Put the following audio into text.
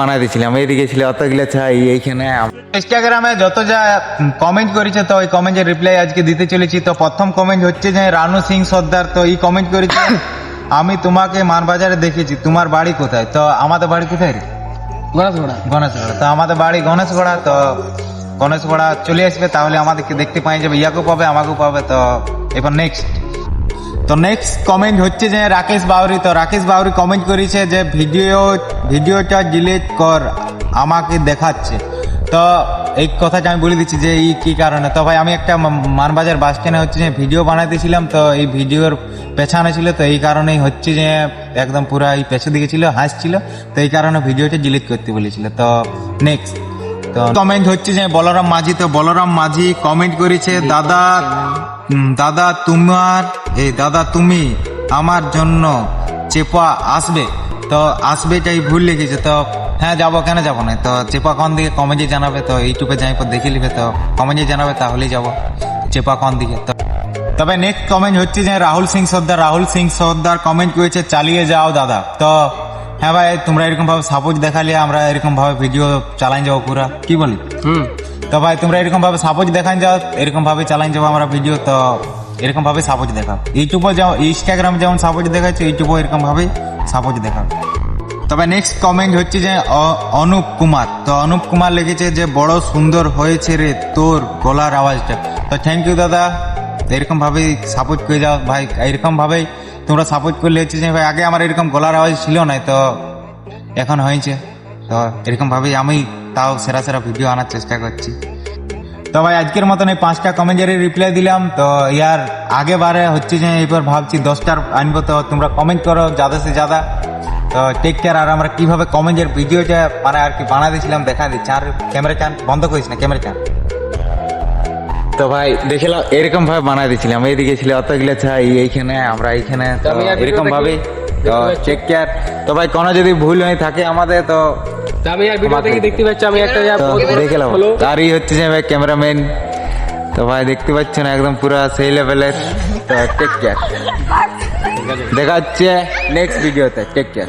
বানাই দিয়েছিলাম, এইদিকে ছিল অতগুলো ছাই এইখানে। ইনস্টাগ্রামে যত যা কমেন্ট করেছে তো ওই কমেন্টের রিপ্লাই আজকে দিতে চলেছি। তো প্রথম কমেন্ট হচ্ছে যে রানু সিং সর্দার, তো এই কমেন্ট করেছে আমি তোমাকে মানবাজারে দেখেছি, তোমার বাড়ি কোথায়? তো আমাদের বাড়ি কোথায় রে? গণেশগড়া। তো আমাদের বাড়ি গণেশগড়া। তো গণেশগড়া চলে আসবে, তাহলে আমাদেরকে দেখতে পাই যাবে, ইয়াকেও পাবে আমাকেও পাবে। তো এবার নেক্সট কমেন্ট হচ্ছে যে রাকেশ বাউরি। তো রাকেশ বাউরি কমেন্ট করেছে যে ভিডিওটা ডিলিট কর, আমাকে দেখাচ্ছে। তো এই কথাটা আমি বলে দিচ্ছি যে এই কী কারণে। তো ভাই আমি একটা মানবাজার বাস স্ট্যান্ডে হচ্ছে যে ভিডিও বানাইতেছিলাম, তো এই ভিডিওর পেছানো ছিল, তো এই কারণেই হচ্ছে যে একদম পুরো এই পেছন দিকে ছিল, হাসছিল, তো এই কারণে ভিডিওটা ডিলিট করতে বলেছিল। তো নেক্সট তো কমেন্ট হচ্ছে যে বলরাম মাঝি। তো বলরাম মাঝি কমেন্ট করেছে দাদা তুমি আমার জন্য চেপা আসবে? তো আসবেটাই ভুল লিখেছে। তো হ্যাঁ যাবো, কেন যাবো না। তো চেপা কোন দিকে কমেন্টে জানাবে, তো ইউটিউবে যাই পর দেখে নিবে, তো কমেন্টে জানাবে, তাহলেই যাবো চেপা কোন দিকে। তো তবে নেক্সট কমেন্ট হচ্ছে যে রাহুল সিং সর্দার কমেন্ট করেছে চালিয়ে যাও দাদা। তো হ্যাঁ ভাই, তোমরা এরকম ভাবে সাপোর্ট দেখালে আমরা এরকম ভাবে ভিডিও চালাই যাবো পুরা, কি বলি? তো ভাই তোমরা এরকম ভাবে সাপোর্ট দেখান যাও, এরকম ভাবে চালাই যাবো আমরা ভিডিও। তো এরকম ভাবে সাপোর্ট দেখাও, ইউটিউবে যেমন ইনস্টাগ্রামে যেমন সাপোর্ট দেখাচ্ছে, ইউটিউবে এরকম ভাবে সাপোর্ট দেখাও। তবে নেক্সট কমেন্ট হচ্ছে যে অনুপ কুমার। তো অনুপ কুমার লিখেছে যে বড় সুন্দর হয়েছে রে তোর গলার আওয়াজটা। তো থ্যাংক ইউ দাদা, এরকম ভাবেই সাপোর্ট করে যাও ভাই, এরকম ভাবেই তোমরা সাপোর্ট করলে হচ্ছে যে ভাই আগে আমার এরকম গলার আওয়াজ ছিল না, তো এখন হয়েছে। তো এরকম ভাবেই আমি তাও সেরা ভিডিও আনার চেষ্টা করছি। তো ভাই আজকের মতন এই 5টা কমেন্টের রিপ্লাই দিলাম। তো ইয়ার আগে বারে হচ্ছে যে এবার ভাবছি 10টার আনবো। তো তোমরা কমেন্ট করো জাদা সে জাদা। তো টেক কেয়ার। আর আমরা কিভাবে কমেন্টের ভিডিওটা মানে আর কি বানা দিয়েছিলাম দেখা দিচ্ছি। আর ক্যামেরা চান বন্ধ করিস না, ক্যামেরা চান। তো ভাই দেখলাম এরকম ভাবে বানাই দিয়েছিলাম, এইদিকে ছিল অতগুলো ছাই এইখানে, আমরা এইখানে। তো এরকম ভাবে তো টেক কেয়ার। তো ভাই কোনো যদি ভুল হয়ে থাকে আমাদের, তো আমি আর ভিডিও থেকে দেখতে পাচ্ছি আমি একটা দেখলাম। আর এই হচ্ছে যে ভাই ক্যামেরাম্যান। তো ভাই দেখতে পাচ্ছেন একদম পুরো সেই লেভেলের। তো টেক কেয়ার, দেখা হচ্ছে নেক্সট ভিডিওতে। Take care.